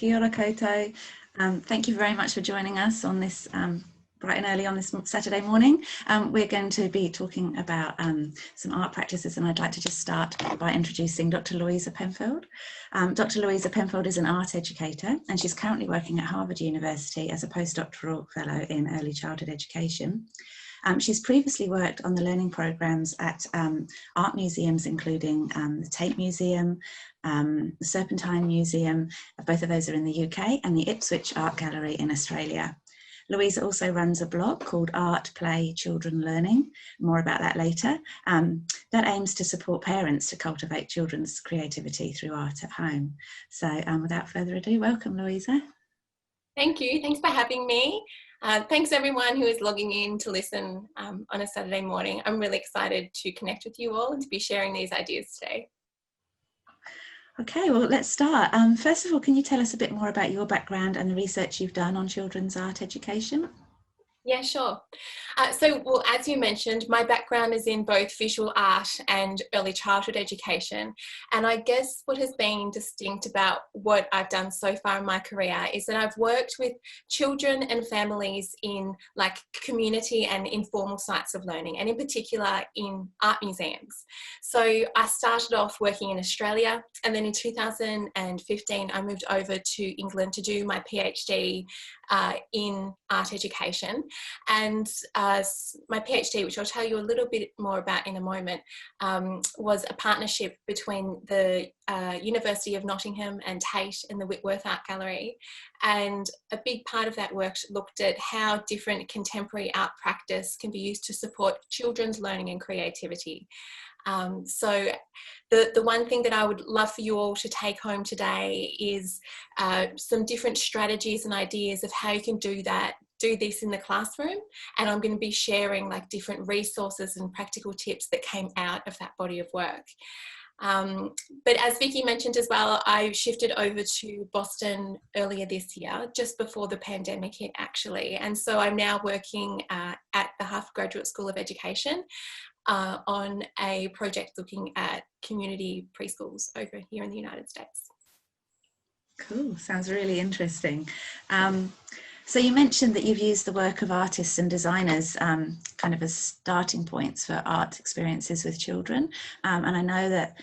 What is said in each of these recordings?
Kia ora koutou. Thank you very much for joining us on this bright and early on this Saturday morning. We're going to be talking about some art practices, and I'd like to just start by introducing Dr. Louisa Penfold. Dr. Louisa Penfold is an art educator, and she's currently working at Harvard University as a postdoctoral fellow in early childhood education. She's previously worked on the learning programs at art museums, including the Tate Museum, the Serpentine Museum, both of those are in the UK, and the Ipswich Art Gallery in Australia. Louisa also runs a blog called Art, Play, Children Learning, more about that later, that aims to support parents to cultivate children's creativity through art at home. So without further ado, welcome Louisa. Thank you, thanks for having me. Thanks everyone who is logging in to listen on a Saturday morning. I'm really excited to connect with you all and to be sharing these ideas today. Okay, well, let's start. First of all, can you tell us a bit more about your background and the research you've done on children's art education? Yeah, sure. Well, as you mentioned, my background is in both visual art and early childhood education. And I guess what has been distinct about what I've done so far in my career is that I've worked with children and families in like community and informal sites of learning, and in particular in art museums. So I started off working in Australia, and then in 2015, I moved over to England to do my PhD in art education. And my PhD, which I'll tell you a little bit more about in a moment, was a partnership between the University of Nottingham and Tate and the Whitworth Art Gallery. And a big part of that work looked at how different contemporary art practice can be used to support children's learning and creativity. So the one thing that I would love for you all to take home today is some different strategies and ideas of how you can do this in the classroom. And I'm going to be sharing like different resources and practical tips that came out of that body of work. But as Vicky mentioned as well, I shifted over to Boston earlier this year, just before the pandemic hit actually. And so I'm now working at the Harvard Graduate School of Education on a project looking at community preschools over here in the United States. Cool, sounds really interesting. So you mentioned that you've used the work of artists and designers kind of as starting points for art experiences with children. And I know that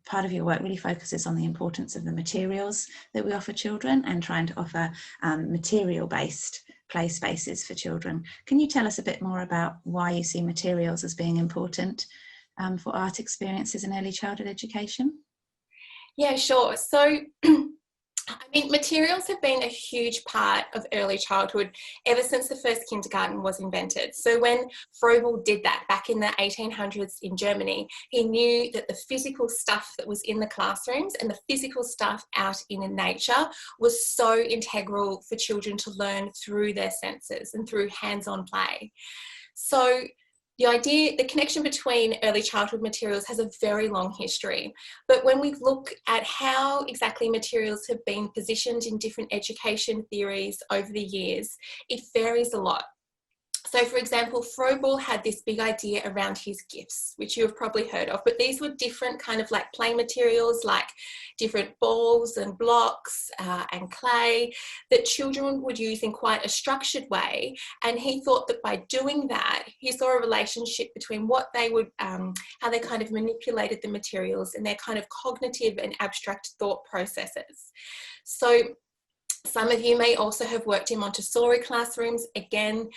part of your work really focuses on the importance of the materials that we offer children and trying to offer material-based play spaces for children. Can you tell us a bit more about why you see materials as being important for art experiences in early childhood education? Yeah, sure. So I mean, materials have been a huge part of early childhood ever since the first kindergarten was invented. So when Froebel did that back in the 1800s in Germany, he knew that the physical stuff that was in the classrooms and the physical stuff out in nature was so integral for children to learn through their senses and through hands-on play. So the connection between early childhood materials has a very long history, but when we look at how exactly materials have been positioned in different education theories over the years, it varies a lot. So for example, Froebel had this big idea around his gifts, which you have probably heard of, but these were different kind of like play materials, like different balls and blocks and clay that children would use in quite a structured way. And he thought that by doing that, he saw a relationship between what they would, how they kind of manipulated the materials and their kind of cognitive and abstract thought processes. So some of you may also have worked in Montessori classrooms. Again,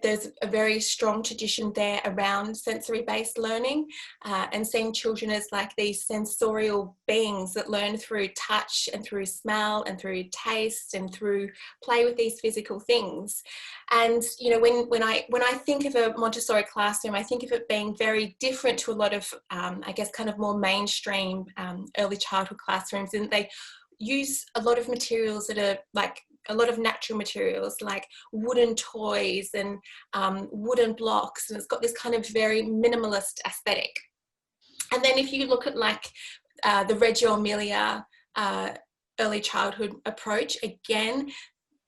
there's a very strong tradition there around sensory-based learning and seeing children as like these sensorial beings that learn through touch and through smell and through taste and through play with these physical things. And you know, when I think of a Montessori classroom, I think of it being very different to a lot of I guess kind of more mainstream early childhood classrooms, and they use a lot of materials that are like a lot of natural materials like wooden toys and wooden blocks, and it's got this kind of very minimalist aesthetic. And then if you look at like the Reggio Emilia early childhood approach, again,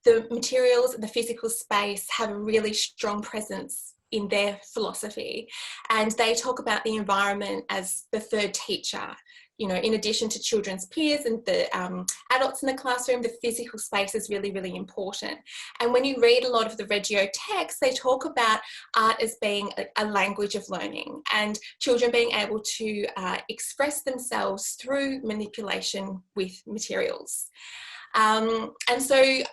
the materials and the physical space have a really strong presence in their philosophy, and they talk about the environment as the third teacher you know, in addition to children's peers and the adults in the classroom, the physical space is really, really important. And when you read a lot of the Reggio texts, they talk about art as being a language of learning and children being able to express themselves through manipulation with materials. And so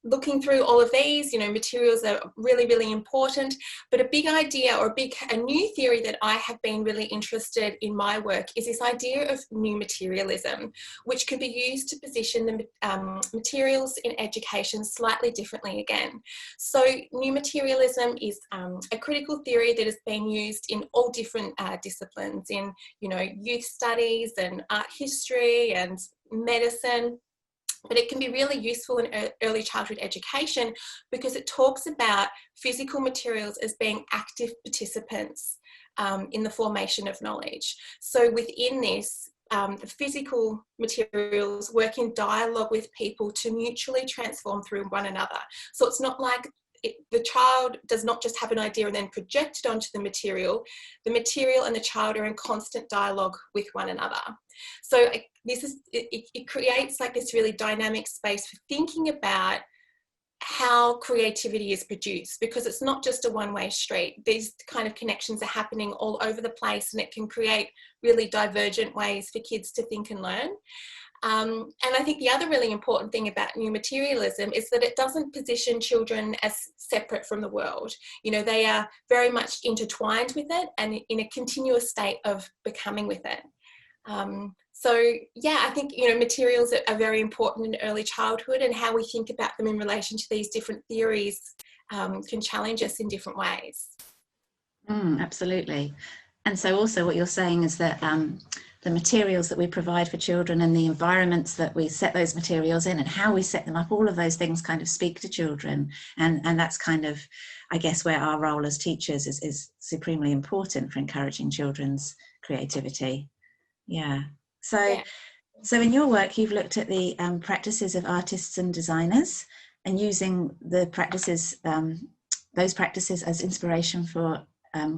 looking through all of these, you know, materials are really, really important, but a big idea or a new theory that I have been really interested in my work is this idea of new materialism, which can be used to position the materials in education slightly differently again. So new materialism is a critical theory that has been used in all different disciplines, in, you know, youth studies and art history and medicine. But it can be really useful in early childhood education because it talks about physical materials as being active participants in the formation of knowledge. So within this, the physical materials work in dialogue with people to mutually transform through one another. So it's not like the child does not just have an idea and then project it onto the material and the child are in constant dialogue with one another. So it creates like this really dynamic space for thinking about how creativity is produced, because it's not just a one-way street. These kind of connections are happening all over the place, and it can create really divergent ways for kids to think and learn. And I think the other really important thing about new materialism is that it doesn't position children as separate from the world. You know, they are very much intertwined with it and in a continuous state of becoming with it. So yeah, I think, you know, materials are very important in early childhood, and how we think about them in relation to these different theories can challenge us in different ways. Absolutely. And so also what you're saying is that the materials that we provide for children and the environments that we set those materials in and how we set them up, all of those things kind of speak to children. And that's kind of, I guess, where our role as teachers is supremely important for encouraging children's creativity. Yeah. So in your work, you've looked at the practices of artists and designers and using the practices, those practices as inspiration for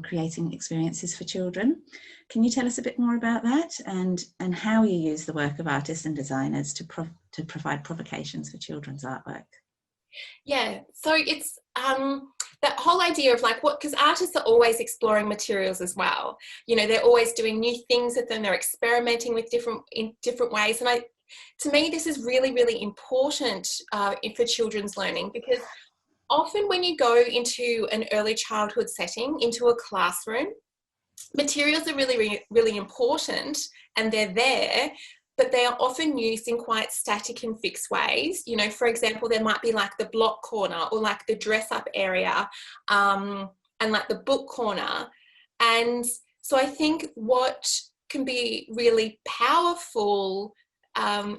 creating experiences for children. Can you tell us a bit more about that and how you use the work of artists and designers to provide provocations for children's artwork? Yeah, so it's that whole idea of like because artists are always exploring materials as well. You know, they're always doing new things with them, they're experimenting with in different ways. And to me, this is really, really important for children's learning, because often when you go into an early childhood setting, into a classroom, materials are really, really, really important and they're there, but they are often used in quite static and fixed ways. You know, for example, there might be like the block corner or like the dress up area and like the book corner. And so I think what can be really powerful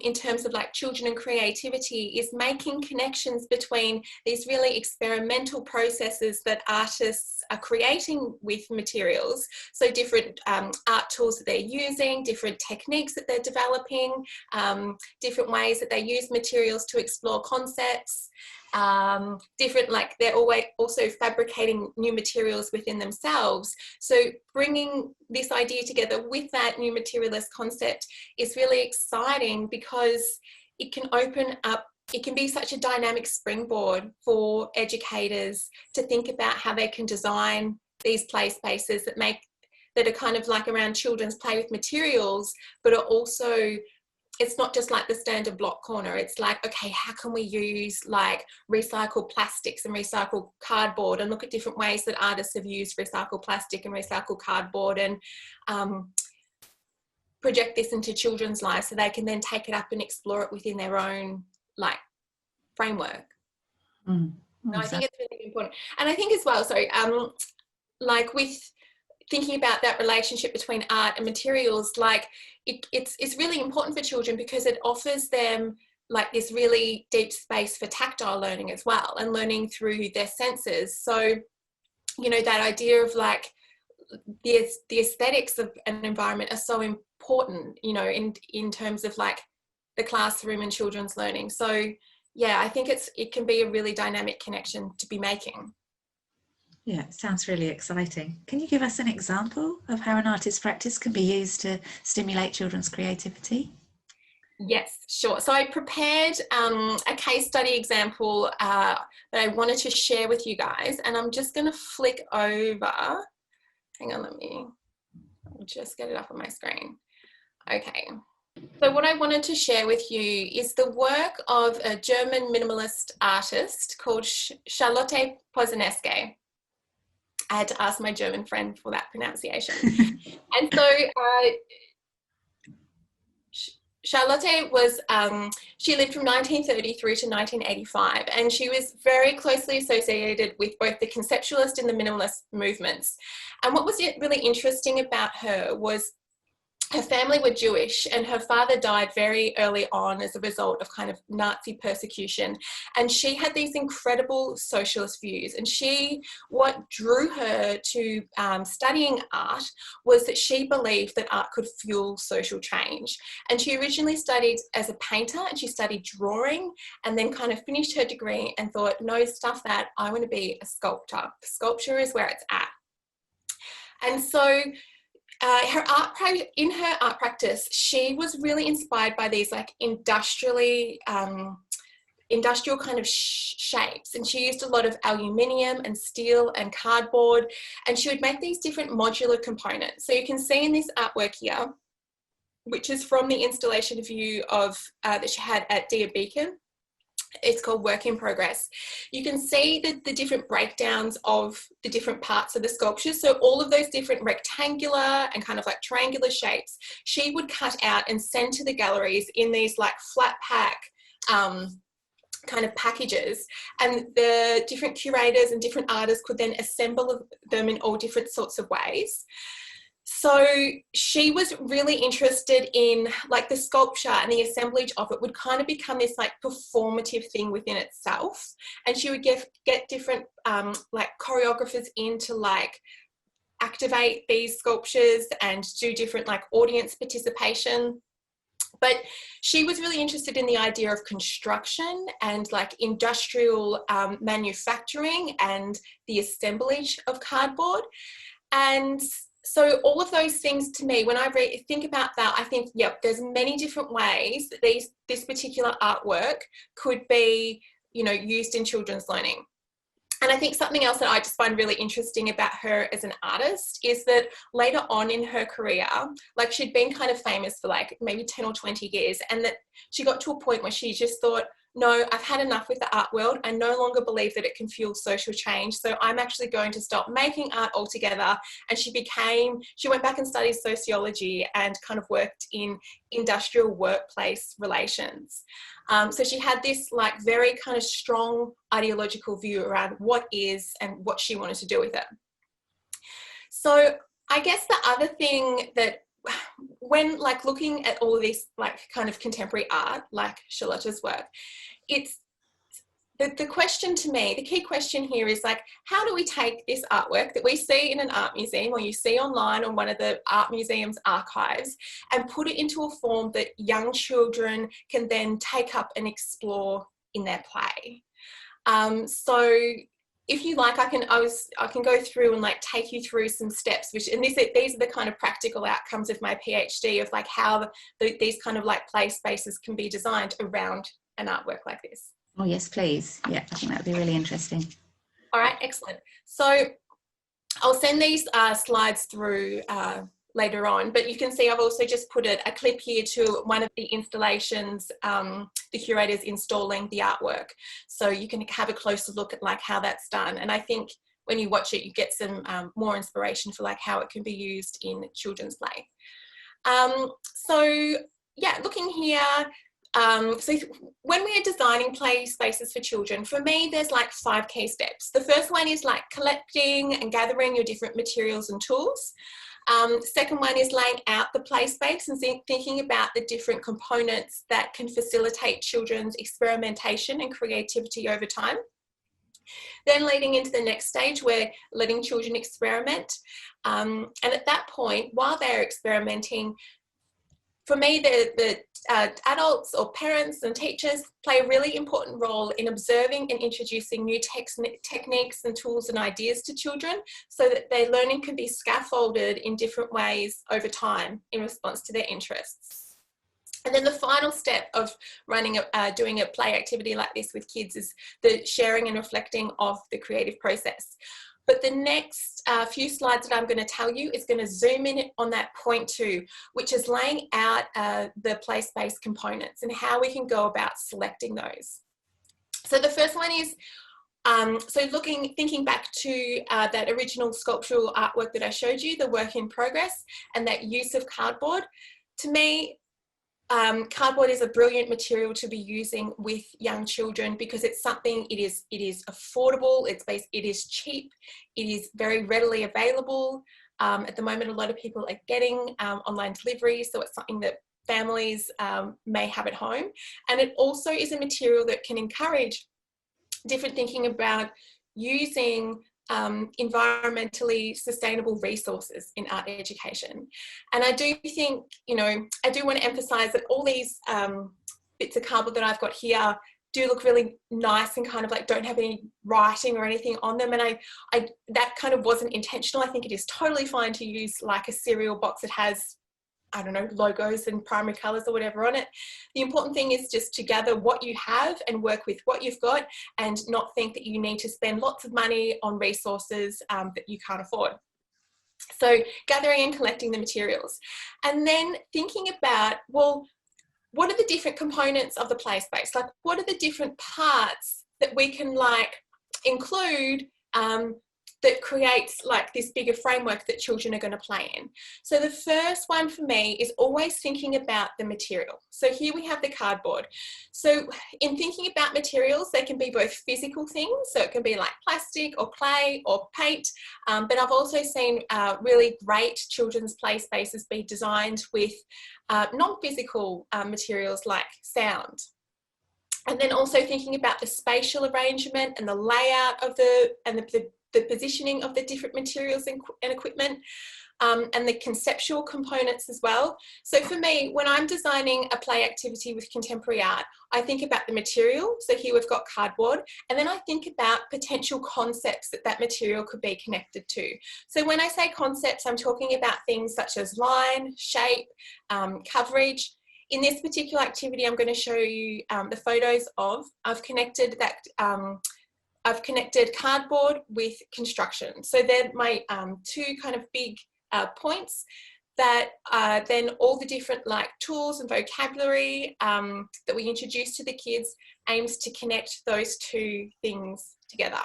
in terms of like children and creativity is making connections between these really experimental processes that artists are creating with materials. So different art tools that they're using, different techniques that they're developing, different ways that they use materials to explore concepts, different, like they're always also fabricating new materials within themselves. So bringing this idea together with that new materialist concept is really exciting, because it can open up, it can be such a dynamic springboard for educators to think about how they can design these play spaces that are kind of like around children's play with materials, but are also, it's not just like the standard block corner. It's like, okay, how can we use like recycled plastics and recycled cardboard, and look at different ways that artists have used recycled plastic and recycled cardboard, and project this into children's lives so they can then take it up and explore it within their own like framework. I think it's really important. And I think as well, like with thinking about that relationship between art and materials, like it's really important for children because it offers them like this really deep space for tactile learning as well, and learning through their senses. So, you know, that idea of like the aesthetics of an environment are so important, you know, in terms of like the classroom and children's learning. So yeah, I think it can be a really dynamic connection to be making. Yeah, it sounds really exciting. Can you give us an example of how an artist's practice can be used to stimulate children's creativity? Yes, sure. So I prepared a case study example that I wanted to share with you guys, and I'm just going to flick over. Hang on, I'll just get it up on my screen. Okay. So what I wanted to share with you is the work of a German minimalist artist called Charlotte Posaneske. I had to ask my German friend for that pronunciation. And so Charlotte was, she lived from 1933 to 1985, and she was very closely associated with both the conceptualist and the minimalist movements. And what was really interesting about her was her family were Jewish, and her father died very early on as a result of kind of Nazi persecution. And she had these incredible socialist views. And what drew her to studying art was that she believed that art could fuel social change. And she originally studied as a painter, and she studied drawing, and then kind of finished her degree and thought, no, stuff that, I want to be a sculptor. Sculpture is where it's at. And so in her art practice, she was really inspired by these like industrial kind of shapes, and she used a lot of aluminium and steel and cardboard, and she would make these different modular components. So you can see in this artwork here, which is from the installation view of that she had at Dia Beacon. It's called Work in Progress. You can see the different breakdowns of the different parts of the sculptures. So all of those different rectangular and kind of like triangular shapes, she would cut out and send to the galleries in these like flat pack kind of packages, and the different curators and different artists could then assemble them in all different sorts of ways. So she was really interested in like the sculpture, and the assemblage of it would kind of become this like performative thing within itself. And she would get different like choreographers in to like activate these sculptures and do different like audience participation. But she was really interested in the idea of construction and like industrial manufacturing and the assemblage of cardboard. And so all of those things, to me, when I think about that, I think, yep, there's many different ways that this particular artwork could be, you know, used in children's learning. And I think something else that I just find really interesting about her as an artist is that later on in her career, like she'd been kind of famous for like maybe 10 or 20 years, and that she got to a point where she just thought, no, I've had enough with the art world. I no longer believe that it can fuel social change. So I'm actually going to stop making art altogether. And she went back and studied sociology and kind of worked in industrial workplace relations. So she had this like very kind of strong ideological view around what is and what she wanted to do with it. So I guess the other thing that when like looking at all of this like kind of contemporary art, like Charlotte's work, it's the question to me, the key question here is like, how do we take this artwork that we see in an art museum or you see online on one of the art museum's archives and put it into a form that young children can then take up and explore in their play? So if you like, I can go through and like take you through some steps, these are the kind of practical outcomes of my PhD of like how these kind of like play spaces can be designed around an artwork like this. Oh yes, please. Yeah, I think that would be really interesting. All right, excellent. So I'll send these slides through later on, but you can see I've also just put a clip here to one of the installations, the curators installing the artwork. So you can have a closer look at like how that's done. And I think when you watch it, you get some more inspiration for like how it can be used in children's play. So yeah, looking here, so when we are designing play spaces for children, for me, there's like 5 key steps. The first one is like collecting and gathering your different materials and tools. Second one is laying out the play space and thinking about the different components that can facilitate children's experimentation and creativity over time. Then leading into the next stage, we're letting children experiment. And at that point, while they're experimenting, for me, the adults or parents and teachers play a really important role in observing and introducing new techniques and tools and ideas to children so that their learning can be scaffolded in different ways over time in response to their interests. And then the final step of doing a play activity like this with kids is the sharing and reflecting of the creative process. But the next few slides that I'm going to tell you is going to zoom in on that point 2, which is laying out the place-based components and how we can go about selecting those. So the first one is, thinking back to that original sculptural artwork that I showed you, the work in progress, and that use of cardboard. To me, cardboard is a brilliant material to be using with young children because it's something, it is affordable, it is cheap, it is very readily available. At the moment, a lot of people are getting online delivery, so it's something that families may have at home. And it also is a material that can encourage different thinking about using environmentally sustainable resources in art education. And I do think, I do want to emphasize that all these bits of cardboard that I've got here do look really nice and kind of like don't have any writing or anything on them. And I that kind of wasn't intentional. I think it is totally fine to use like a cereal box that has, I don't know, logos and primary colours or whatever on it. The important thing is just to gather what you have and work with what you've got and not think that you need to spend lots of money on resources that you can't afford. So gathering and collecting the materials. And then thinking about, well, what are the different components of the play space? Like, what are the different parts that we can like include that creates like this bigger framework that children are going to play in. So the first one for me is always thinking about the material. So here we have the cardboard. So in thinking about materials, they can be both physical things, so it can be like plastic or clay or paint, but I've also seen really great children's play spaces be designed with non-physical materials like sound. And then also thinking about the spatial arrangement and the layout of the positioning of the different materials and equipment, and the conceptual components as well. So for me, when I'm designing a play activity with contemporary art, I think about the material. So here we've got cardboard, and then I think about potential concepts that material could be connected to. So when I say concepts, I'm talking about things such as line, shape, coverage. In this particular activity, I'm going to show you the photos of. I've connected cardboard with construction. So they're my two kind of big points that then all the different like tools and vocabulary that we introduce to the kids aims to connect those two things together.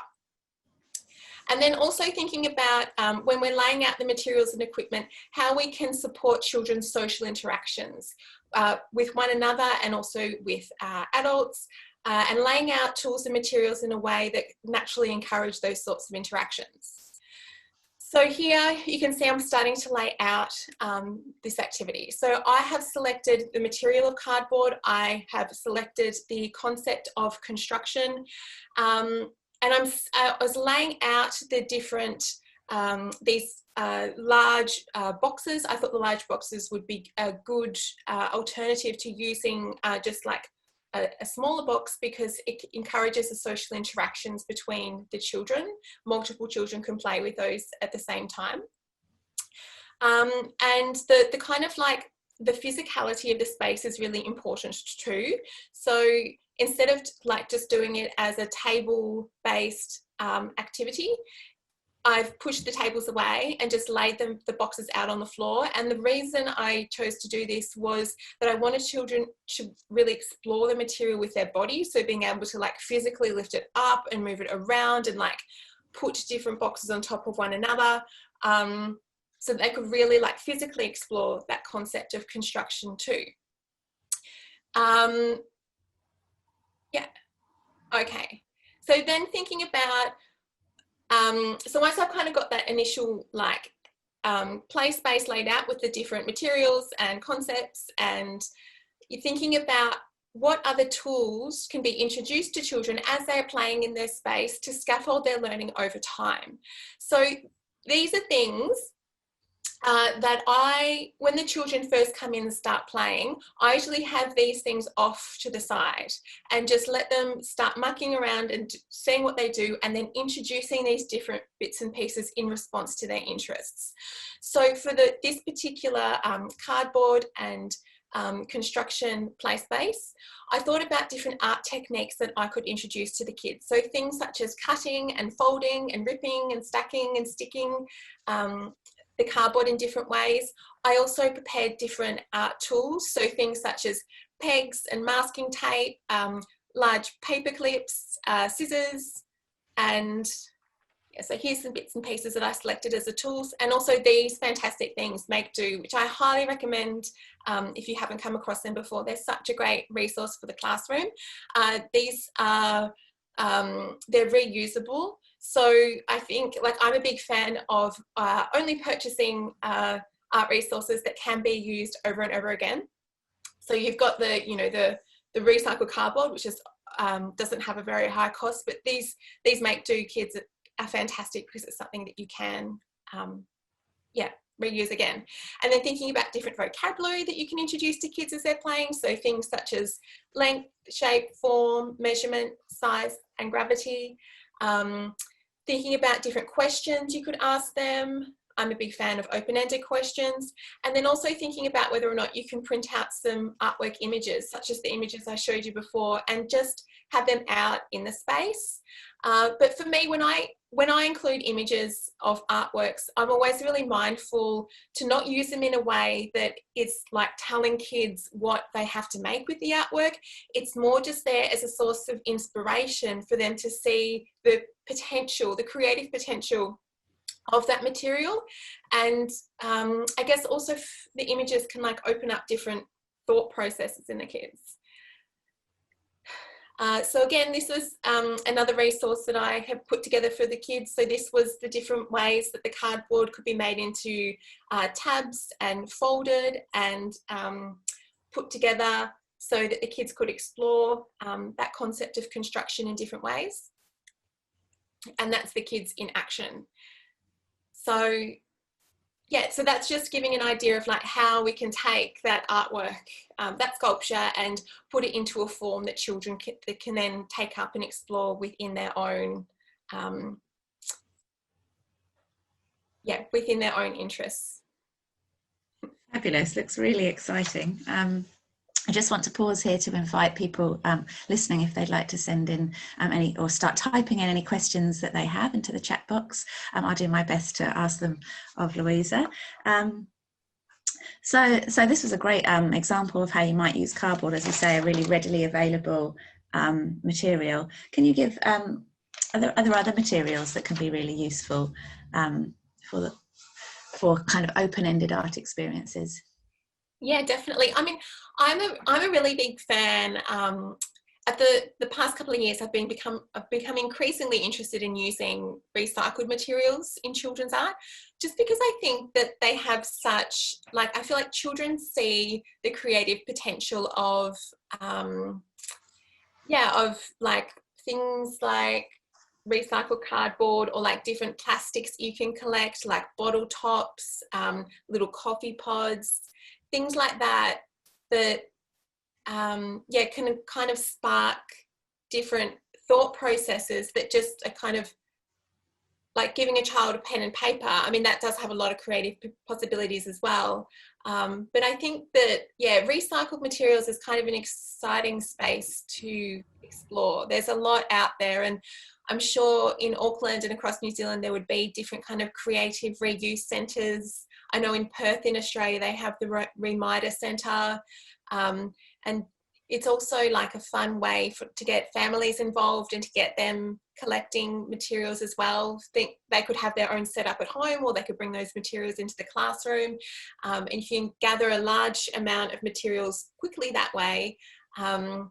And then also thinking about when we're laying out the materials and equipment, how we can support children's social interactions with one another and also with adults, and laying out tools and materials in a way that naturally encourage those sorts of interactions. So here you can see I'm starting to lay out this activity. So I have selected the material of cardboard, I have selected the concept of construction, and I was laying out the different, these large boxes. I thought the large boxes would be a good alternative to using just like a smaller box, because it encourages the social interactions between the children. Multiple children can play with those at the same time. And the kind of like the physicality of the space is really important too. So instead of like just doing it as a table-based activity, I've pushed the tables away and just laid the boxes out on the floor. And the reason I chose to do this was that I wanted children to really explore the material with their body. So being able to like physically lift it up and move it around and like put different boxes on top of one another. So they could really like physically explore that concept of construction too. Yeah, okay. So then thinking about, so once I've kind of got that initial like play space laid out with the different materials and concepts, and you're thinking about what other tools can be introduced to children as they're playing in their space to scaffold their learning over time. So these are things when the children first come in and start playing, I usually have these things off to the side and just let them start mucking around and seeing what they do, and then introducing these different bits and pieces in response to their interests. So for this particular cardboard and construction play space, I thought about different art techniques that I could introduce to the kids. So things such as cutting and folding and ripping and stacking and sticking the cardboard in different ways. I also prepared different art tools, so things such as pegs and masking tape, large paper clips, scissors, and yeah, so here's some bits and pieces that I selected as the tools, and also these fantastic things, Make Do, which I highly recommend if you haven't come across them before. They're such a great resource for the classroom. These are, they're reusable. So I think, like, I'm a big fan of only purchasing art resources that can be used over and over again. So you've got the, you know, the recycled cardboard, which is doesn't have a very high cost, but these Make Do kits are fantastic because it's something that you can, yeah, reuse again. And then thinking about different vocabulary that you can introduce to kids as they're playing. So things such as length, shape, form, measurement, size, and gravity. Thinking about different questions you could ask them. I'm a big fan of open-ended questions. And then also thinking about whether or not you can print out some artwork images, such as the images I showed you before, and just have them out in the space. But for me, when I include images of artworks, I'm always really mindful to not use them in a way that it's like telling kids what they have to make with the artwork. It's more just there as a source of inspiration for them to see the potential, the creative potential of that material. And I guess also the images can like open up different thought processes in the kids. So again, this was another resource that I have put together for the kids. So this was the different ways that the cardboard could be made into tabs and folded and put together so that the kids could explore that concept of construction in different ways. And that's the kids in action. So yeah, so that's just giving an idea of like how we can take that artwork, that sculpture, and put it into a form that children can then take up and explore within their own, within their own interests. Fabulous, looks really exciting. I just want to pause here to invite people listening, if they'd like to send in any, or start typing in any questions that they have into the chat box. I'll do my best to ask them of Louisa. So this was a great example of how you might use cardboard, as you say, a really readily available material. Can you give, are there other materials that can be really useful for kind of open-ended art experiences? Yeah, definitely. I mean, I'm a really big fan. At the past couple of years, I've become increasingly interested in using recycled materials in children's art, just because I think that they have such, like, I feel like children see the creative potential of like things like recycled cardboard, or like different plastics you can collect, like bottle tops, little coffee pods, things like that, can kind of spark different thought processes that just are kind of like giving a child a pen and paper. I mean, that does have a lot of creative possibilities as well. But I think that, yeah, recycled materials is kind of an exciting space to explore. There's a lot out there, and I'm sure in Auckland and across New Zealand, there would be different kind of creative reuse centres. I know in Perth in Australia, they have the Reminder Centre. And it's also like a fun way to get families involved and to get them collecting materials as well. Think they could have their own setup at home, or they could bring those materials into the classroom. And you can gather a large amount of materials quickly that way. And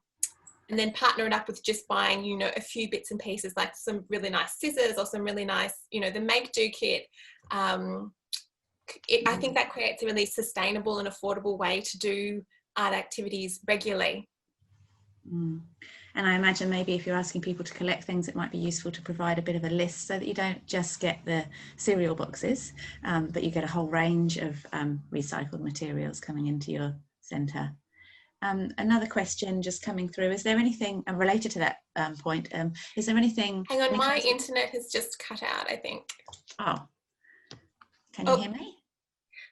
then partner it up with just buying, you know, a few bits and pieces, like some really nice scissors or some really nice, you know, the Make Do kit. I think that creates a really sustainable and affordable way to do art activities regularly. And I imagine maybe if you're asking people to collect things, it might be useful to provide a bit of a list so that you don't just get the cereal boxes, but you get a whole range of recycled materials coming into your centre. Another question just coming through, is there anything related to that point, is there anything... Hang on, my internet has just cut out, I think. Oh, can you hear me?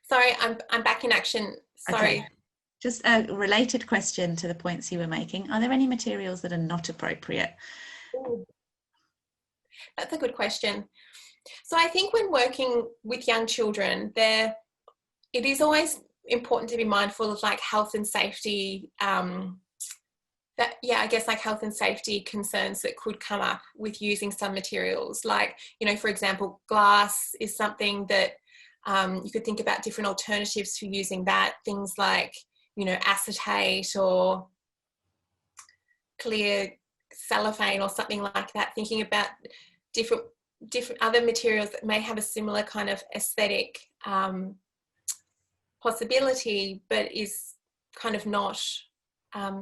Sorry, I'm back in action, sorry. Okay. Just a related question to the points you were making. Are there any materials that are not appropriate? Ooh, that's a good question. So I think when working with young children, it is always important to be mindful of like health and safety, I guess like health and safety concerns that could come up with using some materials. Like, you know, for example, glass is something that you could think about different alternatives for using that. Things like, you know, acetate or clear cellophane or something like that, thinking about different other materials that may have a similar kind of aesthetic possibility, but is kind of not,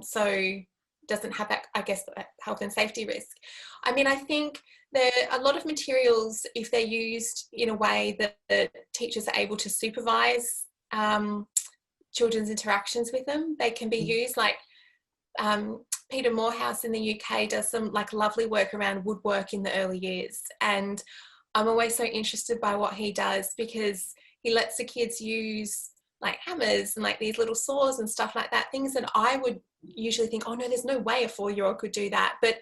so doesn't have that, I guess, health and safety risk. I mean, I think there are a lot of materials, if they're used in a way that the teachers are able to supervise children's interactions with them, they can be used. Like Peter Morehouse in the UK does some like lovely work around woodwork in the early years, and I'm always so interested by what he does, because he lets the kids use like hammers and like these little saws and stuff like that, things that I would usually think, oh no, there's no way a 4-year-old could do that. But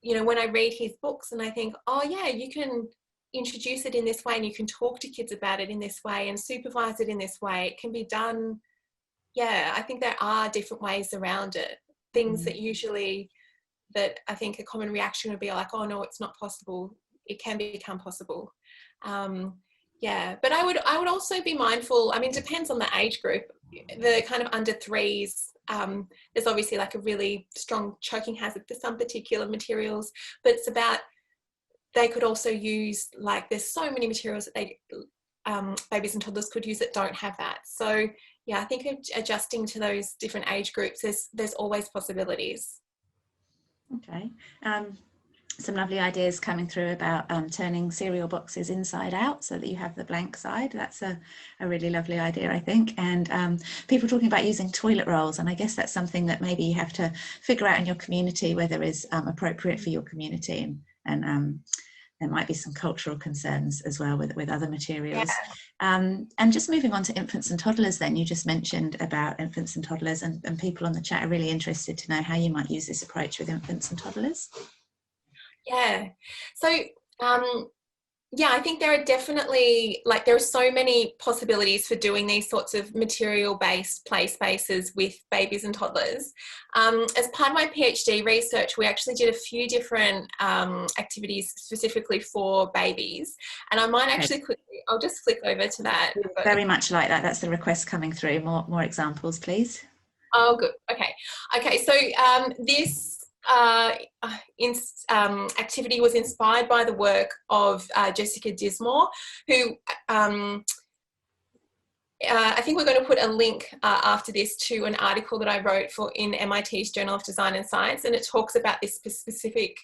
you know, when I read his books and I think, oh yeah, you can introduce it in this way and you can talk to kids about it in this way and supervise it in this way, it can be done. Yeah, I think there are different ways around it. Things that usually, that I think a common reaction would be like, oh no, it's not possible. It can become possible. Yeah, but I would also be mindful. I mean, it depends on the age group. The kind of under 3s, there's obviously like a really strong choking hazard for some particular materials, but it's about, they could also use, like, there's so many materials that they babies and toddlers could use that don't have that. So yeah, I think adjusting to those different age groups, there's always possibilities. Okay. Some lovely ideas coming through about turning cereal boxes inside out so that you have the blank side. That's a really lovely idea, I think. And people talking about using toilet rolls, and I guess that's something that maybe you have to figure out in your community whether is appropriate for your community, and there might be some cultural concerns as well with other materials. Yeah. And just moving on to infants and toddlers then, you just mentioned about infants and toddlers, and people on the chat are really interested to know how you might use this approach with infants and toddlers. Yeah, so yeah, I think there are definitely, like, there are so many possibilities for doing these sorts of material-based play spaces with babies and toddlers. As part of my PhD research, we actually did a few different activities specifically for babies, and I might actually quickly, I'll just flick over to that. Very much like that. That's the request coming through. More examples, please. Oh, good. Okay. So this activity was inspired by the work of Jessica Dismore, who I think we're going to put a link after this to an article that I wrote in MIT's Journal of Design and Science, and it talks about this specific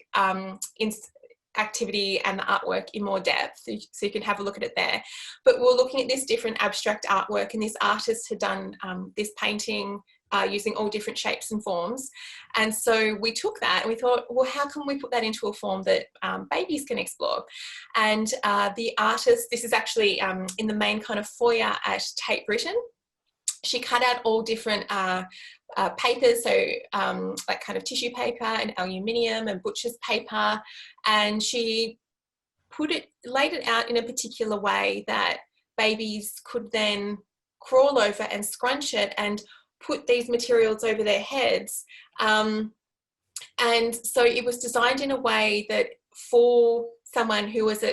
activity and the artwork in more depth, so you can have a look at it there. But we're looking at this different abstract artwork, and this artist had done this painting using all different shapes and forms. And so we took that and we thought, well, how can we put that into a form that babies can explore? And the artist, this is actually in the main kind of foyer at Tate Britain. She cut out all different papers, so like kind of tissue paper and aluminium and butcher's paper, and she laid it out in a particular way that babies could then crawl over and scrunch it and put these materials over their heads. And so it was designed in a way that for someone who was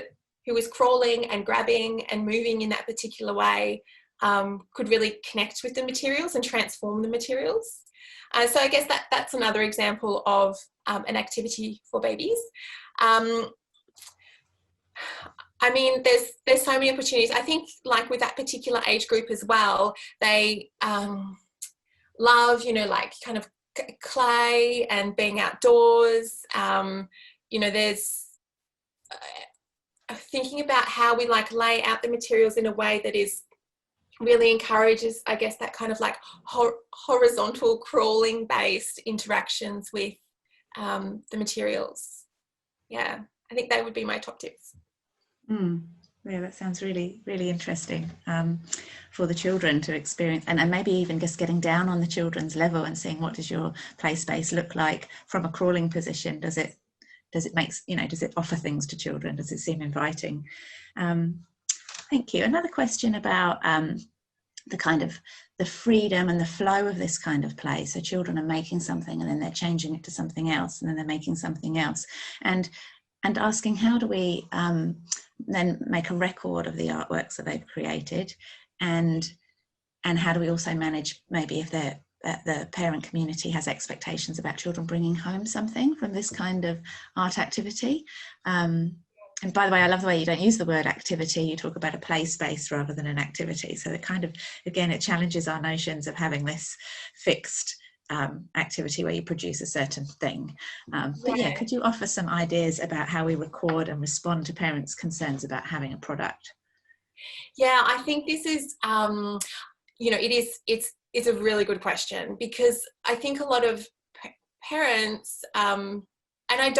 crawling and grabbing and moving in that particular way could really connect with the materials and transform the materials. So I guess that's another example of an activity for babies. I mean, there's so many opportunities. I think, like, with that particular age group as well, they love, you know, like kind of clay and being outdoors. You know, there's thinking about how we like lay out the materials in a way that is really encourages, I guess, that kind of like horizontal crawling based interactions with the materials. Yeah, I think they would be my top tips. Yeah, that sounds really, really interesting for the children to experience, and maybe even just getting down on the children's level and seeing what does your play space look like from a crawling position. Does it make, you know, does it offer things to children? Does it seem inviting? Thank you. Another question about the kind of the freedom and the flow of this kind of play. So children are making something and then they're changing it to something else, and then they're making something else, and asking how do we then make a record of the artworks that they've created, and how do we also manage maybe if the parent community has expectations about children bringing home something from this kind of art activity. And by the way, I love the way you don't use the word activity, you talk about a play space rather than an activity. So it kind of, again, it challenges our notions of having this fixed activity where you produce a certain thing. But yeah, could you offer some ideas about how we record and respond to parents' concerns about having a product? Yeah, I think this is, you know, it's a really good question, because I think a lot of parents, and I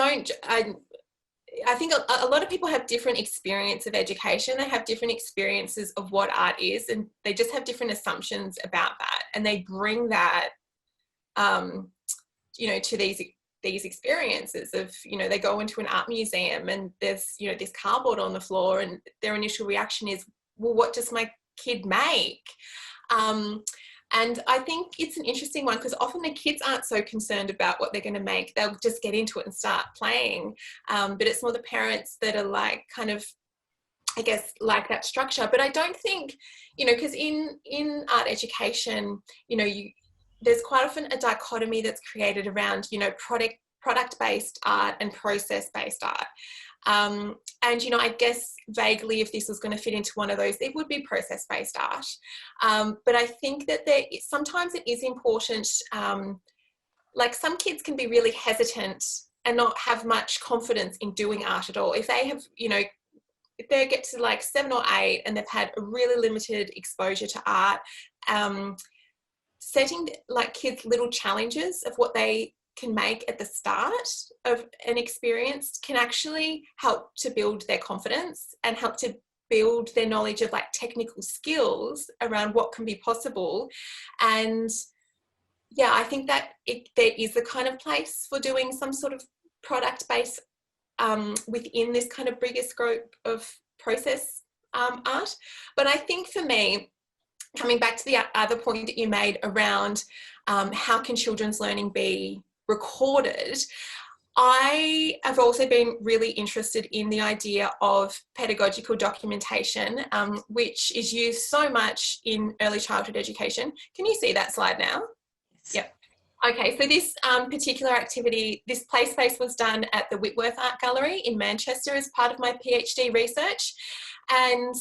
think a lot of people have different experience of education. They have different experiences of what art is, and they just have different assumptions about that. And they bring that, you know, to these experiences of, you know, they go into an art museum and there's, you know, this cardboard on the floor, and their initial reaction is, well, what does my kid make? And I think it's an interesting one, because often the kids aren't so concerned about what they're going to make. They'll just get into it and start playing. But it's more the parents that are like, kind of, I guess, like that structure. But I don't think, you know, because in art education, you know, there's quite often a dichotomy that's created around, you know, product-based art and process-based art. And, you know, I guess vaguely, if this was going to fit into one of those, it would be process-based art. But I think that sometimes it is important, like some kids can be really hesitant and not have much confidence in doing art at all. If they have, you know, if they get to like 7 or 8 and they've had a really limited exposure to art, setting like kids little challenges of what they can make at the start of an experience can actually help to build their confidence and help to build their knowledge of like technical skills around what can be possible. And yeah, I think that there is the kind of place for doing some sort of product base within this kind of bigger scope of process art. But I think for me, coming back to the other point that you made around how can children's learning be recorded, I have also been really interested in the idea of pedagogical documentation, which is used so much in early childhood education. Can you see that slide now? Yes. Yep. Okay, so this particular activity, this play space was done at the Whitworth Art Gallery in Manchester as part of my PhD research. And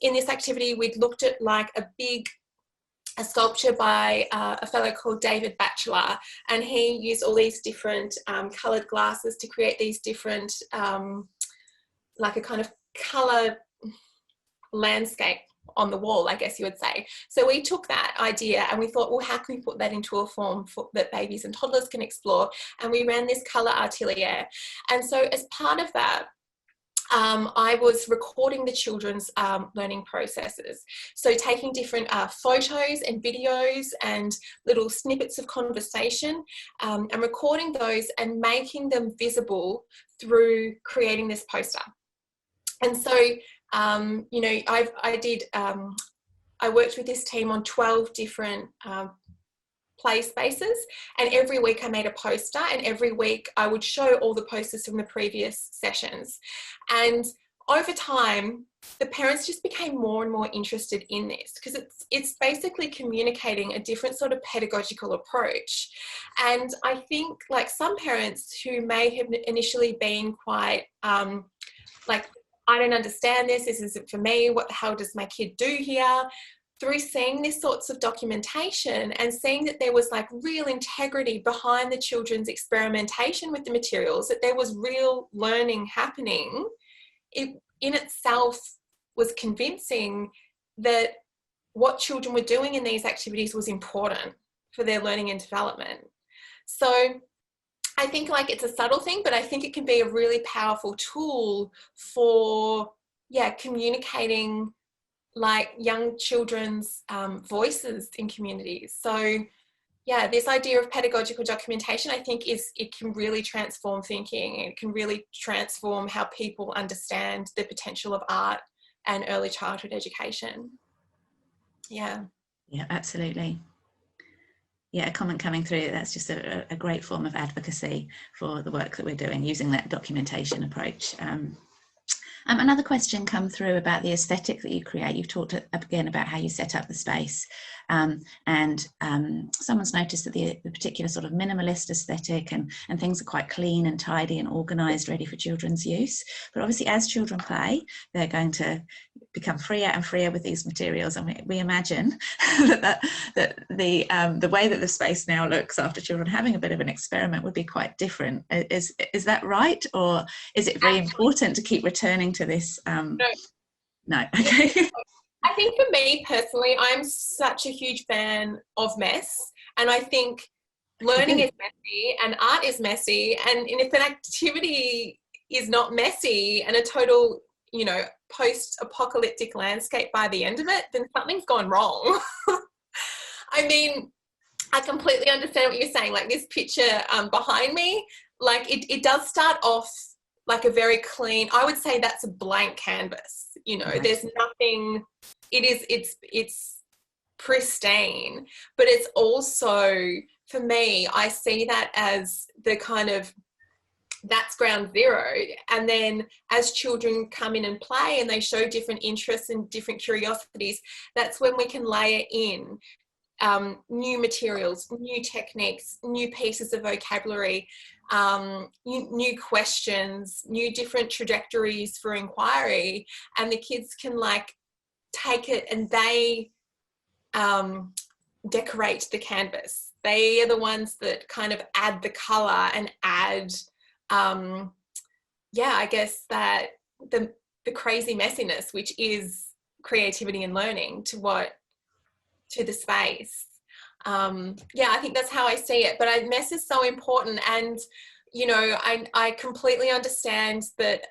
in this activity, we'd looked at like a sculpture by a fellow called David Batchelor, and he used all these different coloured glasses to create these different, like a kind of colour landscape on the wall, I guess you would say. So we took that idea and we thought, well, how can we put that into a form that babies and toddlers can explore? And we ran this colour atelier. And so as part of that, I was recording the children's learning processes. So taking different photos and videos and little snippets of conversation and recording those and making them visible through creating this poster. And so, you know, I worked with this team on 12 different play spaces, and every week I made a poster, and every week I would show all the posters from the previous sessions. And over time, the parents just became more and more interested in this, because it's basically communicating a different sort of pedagogical approach. And I think like some parents who may have initially been quite like, I don't understand this isn't for me, what the hell does my kid do here? through seeing these sorts of documentation and seeing that there was like real integrity behind the children's experimentation with the materials, that there was real learning happening, it in itself was convincing that what children were doing in these activities was important for their learning and development. So I think like it's a subtle thing, but I think it can be a really powerful tool for, yeah, communicating like young children's voices in communities. So yeah, this idea of pedagogical documentation, I think it can really transform thinking. It can really transform how people understand the potential of art and early childhood education. Yeah. Yeah, absolutely. Yeah, a comment coming through, that's just a great form of advocacy for the work that we're doing using that documentation approach. Another question come through about the aesthetic that you create. You've talked again about how you set up the space, and someone's noticed that the particular sort of minimalist aesthetic and things are quite clean and tidy and organised, ready for children's use. But obviously as children play, they're going to become freer and freer with these materials, and we imagine that the way that the space now looks after children having a bit of an experiment would be quite different. Is that right, or is it very important to keep returning to this? No. Okay. I think for me personally, I'm such a huge fan of mess, and I think learning is messy and art is messy, and if an activity is not messy and a total, you know, post-apocalyptic landscape by the end of it, then something's gone wrong. I mean, I completely understand what you're saying. Like this picture behind me, like it does start off like a very clean, I would say that's a blank canvas, you know, right. There's nothing, it's pristine, but it's also, for me, I see that as the kind of, that's ground zero. And then as children come in and play and they show different interests and different curiosities, that's when we can layer in new materials, new techniques, new pieces of vocabulary, new questions, new different trajectories for inquiry, and the kids can like take it and they decorate the canvas. They are the ones that kind of add the colour and add yeah, I guess that the crazy messiness, which is creativity and learning, to the space. Yeah, I think that's how I see it. But mess is so important, and you know, I completely understand that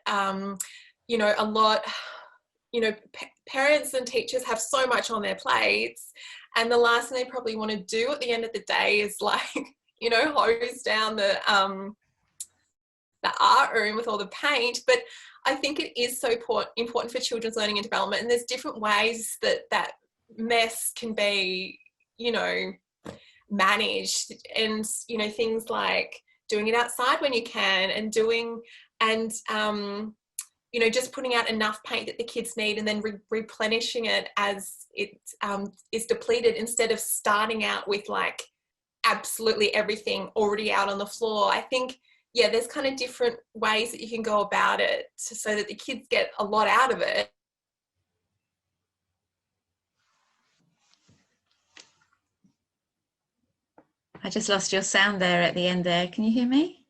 you know, a lot, you know, parents and teachers have so much on their plates, and the last thing they probably want to do at the end of the day is like, you know, hose down the art room with all the paint. But I think it is so important for children's learning and development, and there's different ways that mess can be, you know, managed, and you know, things like doing it outside when you can, and you know, just putting out enough paint that the kids need, and then replenishing it as it is depleted, instead of starting out with like absolutely everything already out on the floor. I think, yeah, there's kind of different ways that you can go about it so that the kids get a lot out of it. I just lost your sound there at the end there. Can you hear me?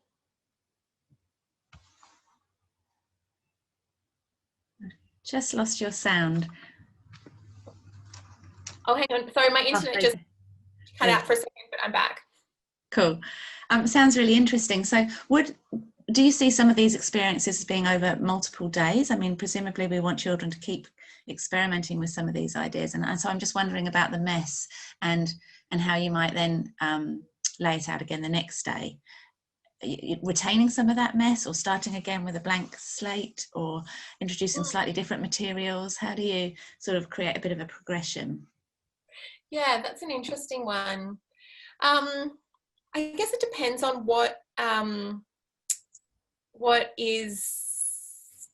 Just lost your sound. Oh, hang on. Sorry, my internet just cut out for a second, but I'm back. Cool. Sounds really interesting. So do you see some of these experiences as being over multiple days? I mean, presumably we want children to keep experimenting with some of these ideas. And so I'm just wondering about the mess and how you might then lay it out again the next day. Retaining some of that mess, or starting again with a blank slate, or introducing slightly different materials? How do you sort of create a bit of a progression? Yeah, that's an interesting one. I guess it depends on what is,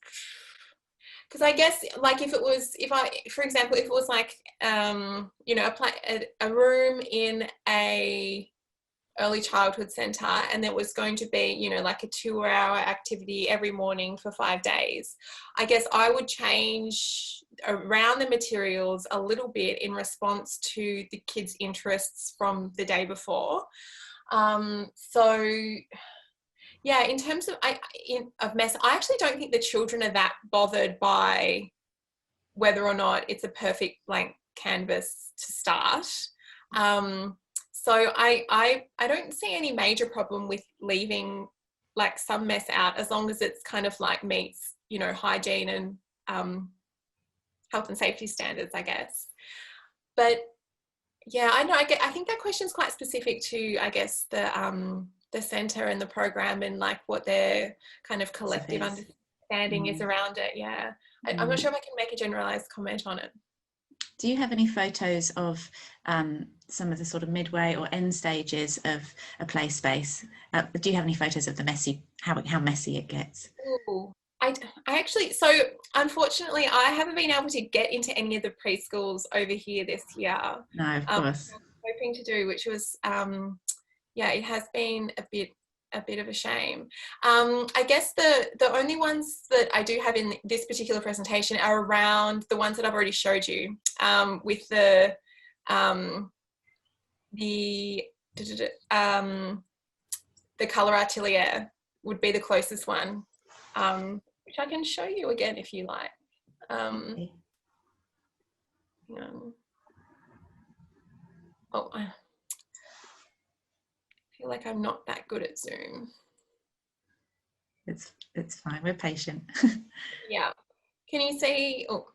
because I guess like for example, if it was like you know, a room in a early childhood centre, and there was going to be, you know, like a 2-hour activity every morning for 5 days, I guess I would change around the materials a little bit in response to the kids' interests from the day before. So yeah, in terms of mess, I actually don't think the children are that bothered by whether or not it's a perfect blank canvas to start. So I don't see any major problem with leaving like some mess out, as long as it's kind of like meets, you know, hygiene and health and safety standards, I guess. But yeah, I know, I think that question's quite specific to, I guess, the centre and the program, and like what their kind of collective understanding is around it. Yeah, I'm not sure if I can make a generalised comment on it. Do you have any photos of some of the sort of midway or end stages of a play space? Do you have any photos of the messy, how messy it gets? Ooh, I actually, so unfortunately, I haven't been able to get into any of the preschools over here this year. No, of course. Hoping to do, which was, yeah, it has been a bit of a shame. I guess the only ones that I do have in this particular presentation are around the ones that I've already showed you, with the colour atelier would be the closest one, which I can show you again if you like. Okay. Oh, I feel like I'm not that good at Zoom. It's fine, we're patient. Yeah, can you see? Oh.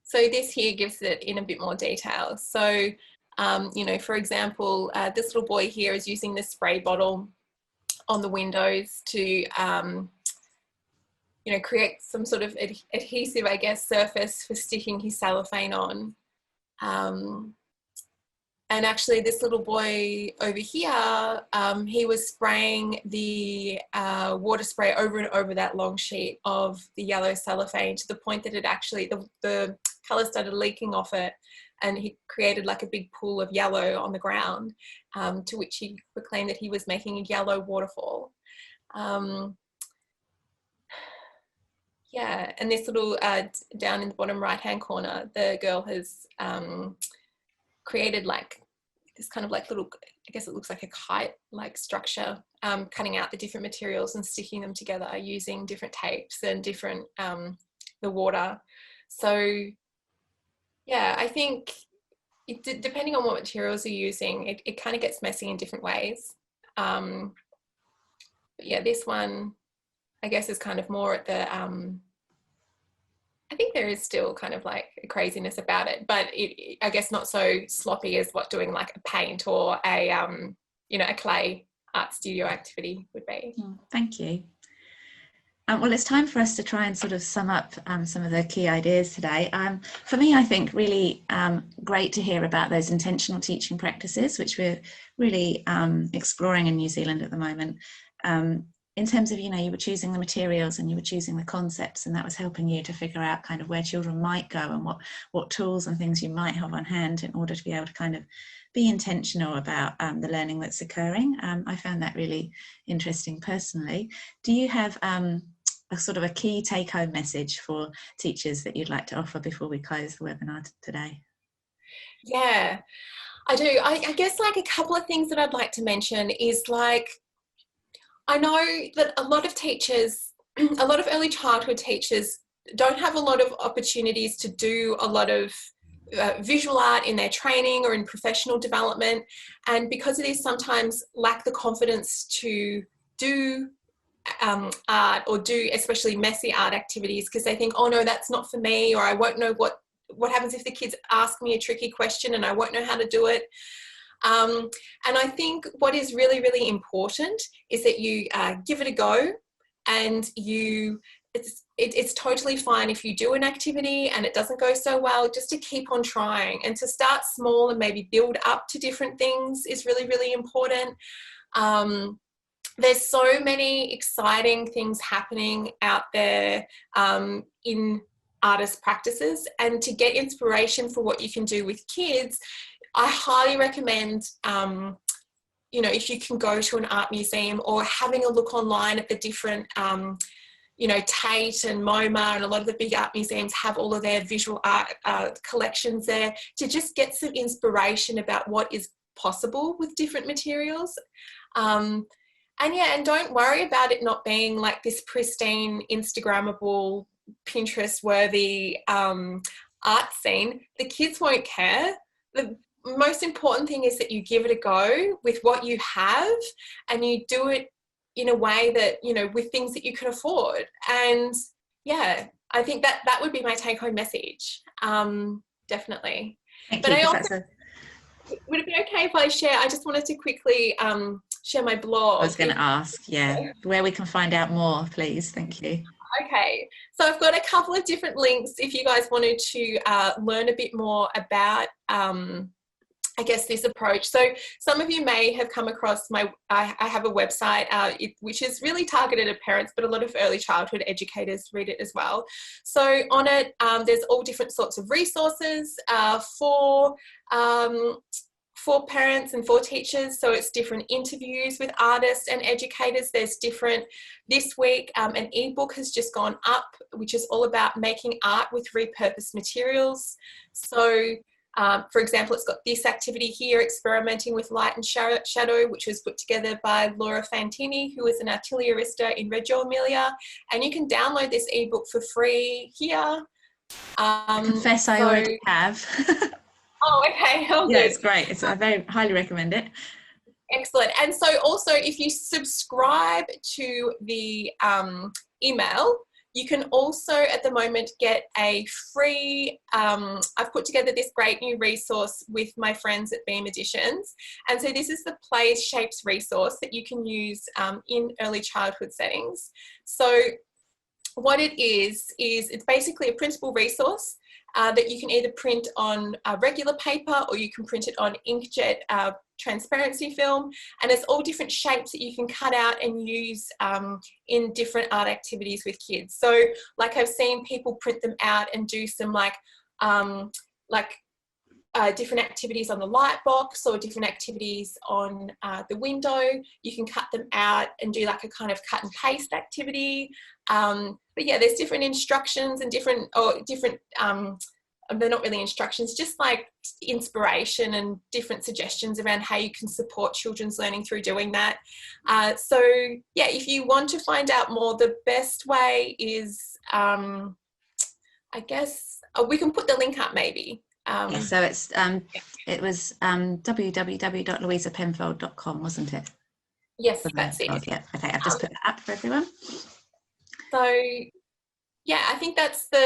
So this here gives it in a bit more detail. So, you know, for example, this little boy here is using the spray bottle on the windows to, you know, create some sort of adhesive, I guess, surface for sticking his cellophane on. And actually this little boy over here, he was spraying the water spray over and over that long sheet of the yellow cellophane, to the point that it actually, the colour started leaking off it, and he created like a big pool of yellow on the ground, to which he proclaimed that he was making a yellow waterfall. Yeah, and this little, down in the bottom right-hand corner, the girl has created like this kind of like little, I guess it looks like a kite like structure, cutting out the different materials and sticking them together using different tapes and different, the water. So yeah, I think depending on what materials you're using, it kind of gets messy in different ways. But yeah, this one, I guess, is kind of more at the, I think there is still kind of like a craziness about it, but I guess not so sloppy as what doing like a paint or a, you know, a clay art studio activity would be. Thank you. Well, it's time for us to try and sort of sum up some of the key ideas today. For me, I think really great to hear about those intentional teaching practices, which we're really exploring in New Zealand at the moment. In terms of, you know, you were choosing the materials and you were choosing the concepts, and that was helping you to figure out kind of where children might go and what tools and things you might have on hand in order to be able to kind of be intentional about the learning that's occurring. I found that really interesting personally. Do you have a sort of a key take-home message for teachers that you'd like to offer before we close the webinar today? Yeah, I do. I guess like a couple of things that I'd like to mention is, like, I know that a lot of teachers, a lot of early childhood teachers don't have a lot of opportunities to do a lot of visual art in their training or in professional development, and because of this sometimes lack the confidence to do art, or do especially messy art activities, because they think, oh no, that's not for me, or I won't know what happens if the kids ask me a tricky question and I won't know how to do it. And I think what is really, really important is that you give it a go, and it's totally fine if you do an activity and it doesn't go so well, just to keep on trying, and to start small and maybe build up to different things is really, really important. There's so many exciting things happening out there in artist practices, and to get inspiration for what you can do with kids, I highly recommend, you know, if you can go to an art museum or having a look online at the different you know, Tate and MoMA and a lot of the big art museums have all of their visual art collections there, to just get some inspiration about what is possible with different materials. And yeah, and don't worry about it not being like this pristine, Instagrammable, Pinterest-worthy art scene. The kids won't care. The most important thing is that you give it a go with what you have, and you do it in a way that, you know, with things that you can afford. And yeah, I think that that would be my take-home message. Definitely. Thank you. I also, would it be okay if I share? I just wanted to quickly share my blog. I was going to ask, yeah, where we can find out more, please. Thank you. Okay, so I've got a couple of different links if you guys wanted to learn a bit more about I guess this approach. So some of you may have come across I have a website which is really targeted at parents, but a lot of early childhood educators read it as well. So on it, there's all different sorts of resources for parents and for teachers. So it's different interviews with artists and educators. There's different, this week, an ebook has just gone up, which is all about making art with repurposed materials. So for example, it's got this activity here, experimenting with light and shadow, which was put together by Laura Fantini, who is an artillerista in Reggio Emilia. And you can download this ebook for free here. I confess I already have. Oh, okay. Oh, yeah, good. it's great. I very highly recommend it. Excellent. And so also, if you subscribe to the email, you can also at the moment get a free, I've put together this great new resource with my friends at Beam Editions. And so this is the Plays Shapes resource that you can use in early childhood settings. So what it is it's basically a printable resource that you can either print on regular paper, or you can print it on inkjet transparency film, and it's all different shapes that you can cut out and use in different art activities with kids. So like I've seen people print them out and do some different activities on the light box, or different activities on the window. You can cut them out and do like a kind of cut and paste activity. But yeah, there's different instructions and they're not really instructions, just like inspiration and different suggestions around how you can support children's learning through doing that. So yeah, if you want to find out more, the best way is, I guess, we can put the link up maybe. Yeah, so it's it was www.louisapenfold.com, wasn't it? Yes, that's it. Yeah, okay, I've just put that up for everyone. So yeah, I think that's so,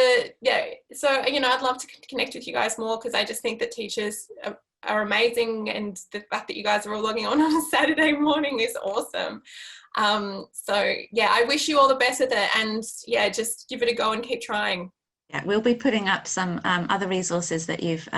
you know, I'd love to connect with you guys more, because I just think that teachers are amazing, and the fact that you guys are all logging on a Saturday morning is awesome. So yeah, I wish you all the best with it, and yeah, just give it a go and keep trying. Yeah, we'll be putting up some other resources that you've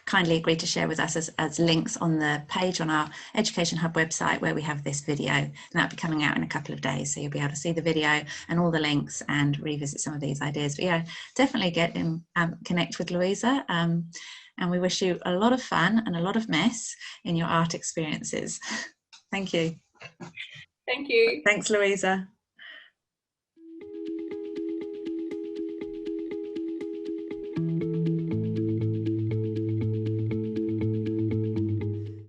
kindly agreed to share with us as links on the page on our Education Hub website, where we have this video, and that'll be coming out in a couple of days. So you'll be able to see the video and all the links and revisit some of these ideas. But yeah, definitely get in, connect with Louisa, and we wish you a lot of fun and a lot of mess in your art experiences. Thank you. Thank you. Thanks, Louisa.